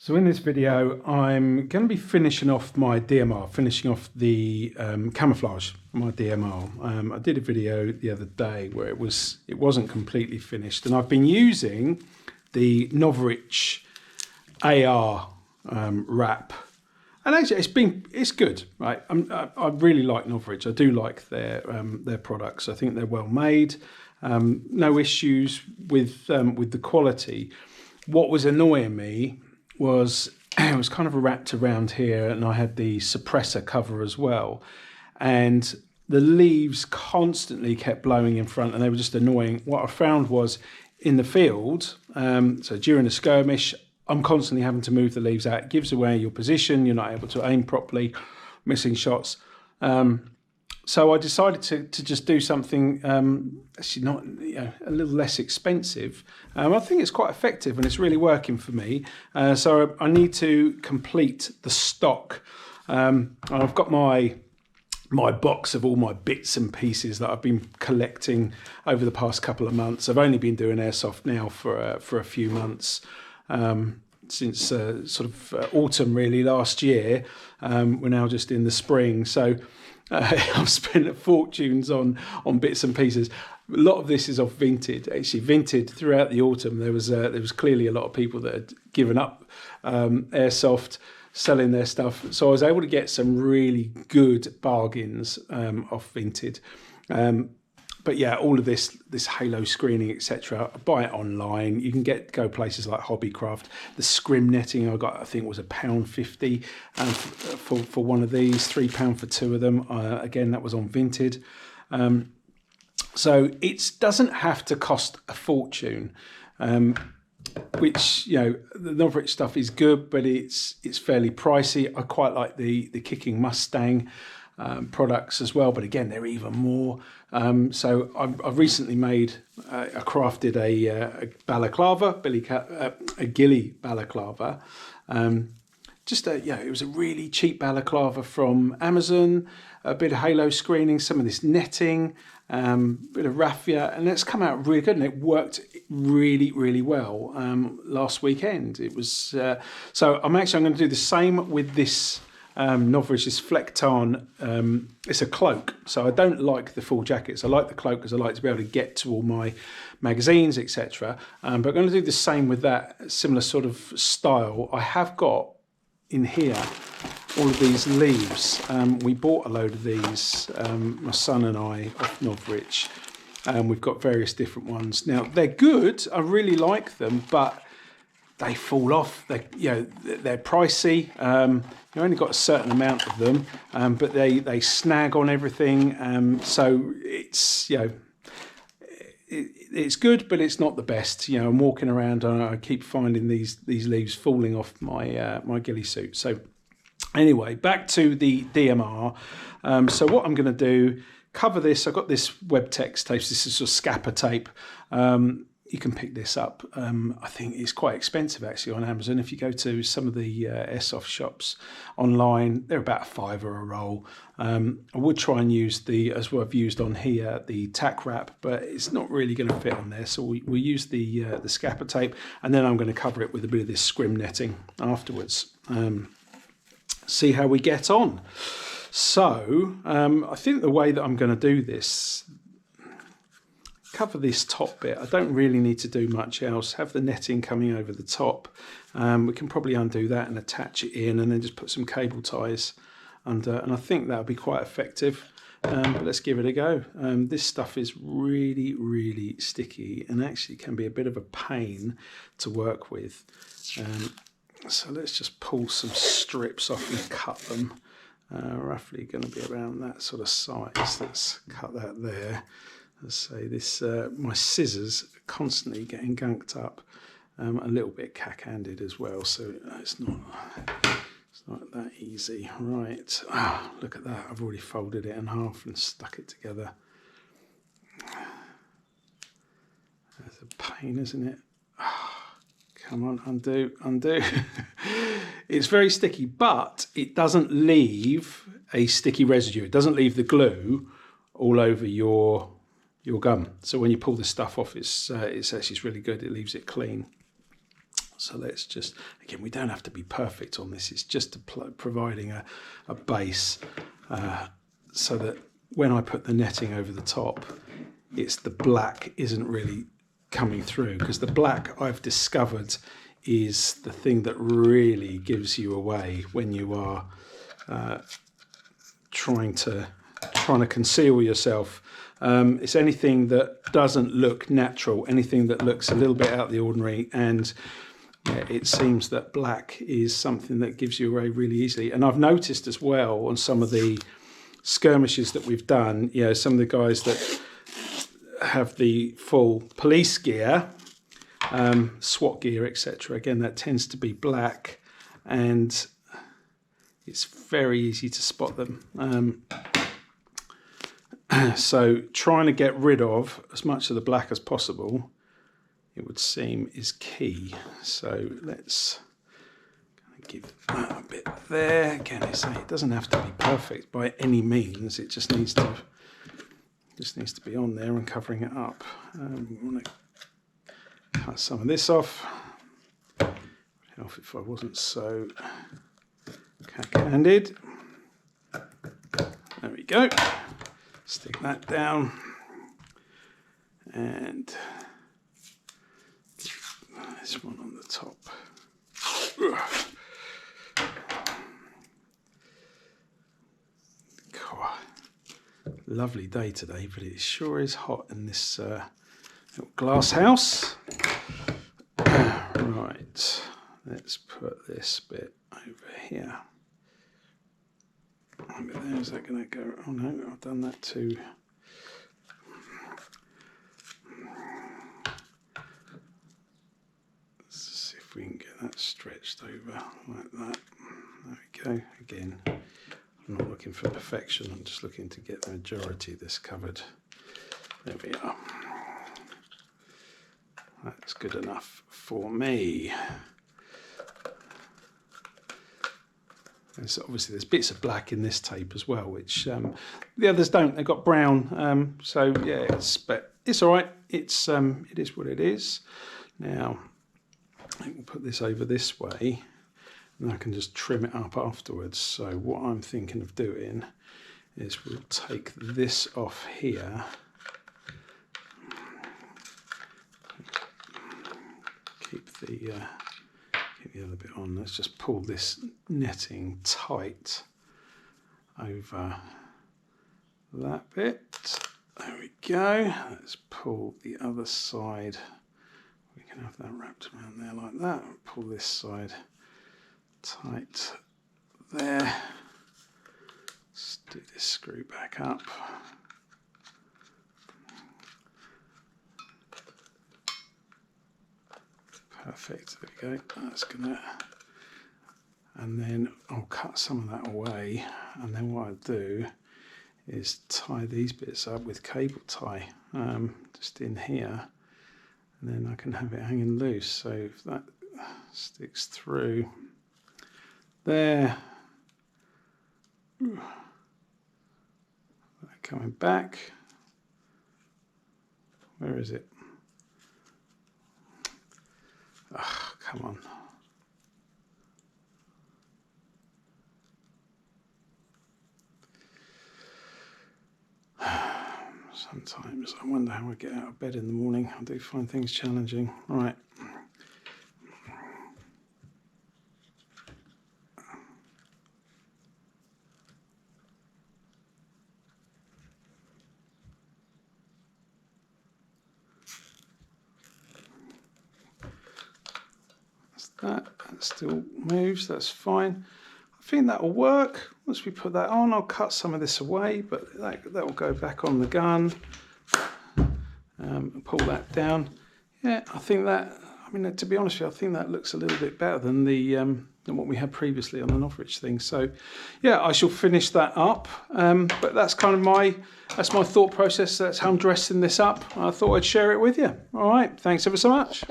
So in this video, I'm going to be finishing off my DMR, finishing off the camouflage, my DMR. I did a video the other day where it wasn't completely finished, and I've been using the Novrich AR wrap, and actually it's good, right? I really like Novrich. I do like their products. I think they're well made. No issues with the quality. What was annoying me was it was kind of wrapped around here, and I had the suppressor cover as well, and the leaves constantly kept blowing in front, and they were just annoying. What I found was in the field, so during a skirmish, I'm constantly having to move the leaves out. It gives away your position. You're not able to aim properly, missing shots. So I decided to just do something actually not a little less expensive. I think it's quite effective and it's really working for me. So I need to complete the stock. I've got my box of all my bits and pieces that I've been collecting over the past couple of months. I've only been doing Airsoft now for a few months. Since sort of autumn really last year. We're now just in the spring, so I've spent fortunes on bits and pieces. A lot of this is off Vinted. Actually, Vinted throughout the autumn, there was clearly a lot of people that had given up Airsoft, selling their stuff. So I was able to get some really good bargains off Vinted. But yeah, all of this halo screening, etc. Buy it online. You can go places like Hobbycraft. The scrim netting I got, I think, was £1.50 for one of these. £3 for two of them. Again, that was on Vinted. So it doesn't have to cost a fortune. Which, the Novrich stuff is good, but it's fairly pricey. I quite like the Kicking Mustang products as well, but again, they're even more. So I've recently crafted a balaclava, a ghillie balaclava. It was a really cheap balaclava from Amazon, a bit of halo screening, some of this netting, bit of raffia, and it's come out really good, and it worked really, really well last weekend. It was so I'm going to do the same with this Novrich, this Flecton. It's a cloak, so I don't like the full jackets. I like the cloak because I like to be able to get to all my magazines, etc. But I'm going to do the same with that similar sort of style. I have got in here all of these leaves. We bought a load of these, my son and I, off Novrich. We've got various different ones. Now they're good. I really like them, but they fall off. They're pricey. You only got a certain amount of them, but they snag on everything. So it's it's good, but it's not the best. I'm walking around and I keep finding these leaves falling off my my ghillie suit. So anyway, back to the DMR. So what I'm going to do, cover this. I've got this Webtex tape. This is sort of scapper tape. You can pick this up. I think it's quite expensive actually on Amazon. If you go to some of the Airsoft shops online, they're about £5 a roll. I would try and use as what I've used on here, the tack wrap, but it's not really going to fit on there. So we'll use the scapper tape, and then I'm going to cover it with a bit of this scrim netting afterwards. See how we get on. So I think the way that I'm going to do this, cover this top bit. I don't really need to do much else. Have the netting coming over the top. We can probably undo that and attach it in, and then just put some cable ties under, and I think that'll be quite effective. But let's give it a go. This stuff is really, really sticky and actually can be a bit of a pain to work with. So let's just pull some strips off and cut them. Roughly going to be around that sort of size. Let's cut that there. Let's say this, my scissors are constantly getting gunked up, a little bit cack-handed as well, so it's not that easy. Right, look at that, I've already folded it in half and stuck it together. That's a pain, isn't it? Come on, undo. It's very sticky, but it doesn't leave a sticky residue. It doesn't leave the glue all over your gum. So when you pull this stuff off, it's really good. It leaves it clean. So let's just, again, we don't have to be perfect on this. It's just providing a base so that when I put the netting over the top, it's the black isn't really coming through, because the black, I've discovered, is the thing that really gives you away when you are trying to conceal yourself. It's anything that doesn't look natural, anything that looks a little bit out of the ordinary, and yeah, it seems that black is something that gives you away really easily. And I've noticed as well on some of the skirmishes that we've done, you know, some of the guys that have the full police gear, SWAT gear, etc. Again, that tends to be black, and it's very easy to spot them. So trying to get rid of as much of the black as possible, it would seem, is key. So let's give that a bit there. Again, it doesn't have to be perfect by any means. It just needs to be on there and covering it up. We want to cut some of this off. It would help if I wasn't so cack-handed. There we go. Stick that down, and this one on the top. Lovely day today, but it sure is hot in this little glass house. Right, let's put this bit over here. Is that going to go? Oh no, I've done that too. Let's see if we can get that stretched over like that. There we go. Again, I'm not looking for perfection, I'm just looking to get the majority of this covered. There we are. That's good enough for me. Obviously there's bits of black in this tape as well, which the others don't. They've got brown, so yeah, but it's all right. It is what it is. Now I can put this over this way, and I can just trim it up afterwards. So what I'm thinking of doing is we'll take this off here. Keep the other bit on. Let's just pull this netting tight over that bit. There we go. Let's pull the other side. We can have that wrapped around there like that. Pull this side tight there. Let's do this screw back up. Perfect, there we go. That's gonna, and then I'll cut some of that away, and then what I'll do is tie these bits up with cable tie, just in here, and then I can have it hanging loose. So if that sticks through there, coming back, where is it? Oh, come on. Sometimes I wonder how I get out of bed in the morning. I do find things challenging. Right. That still moves, that's fine. I think that'll work. Once we put that on, I'll cut some of this away, but that will go back on the gun. Pull that down. Yeah, I think that, I mean, to be honest with you, I think that looks a little bit better than the than what we had previously on the Norwich thing. So yeah, I shall finish that up. But that's kind of my thought process. That's how I'm dressing this up. I thought I'd share it with you. All right, thanks ever so much.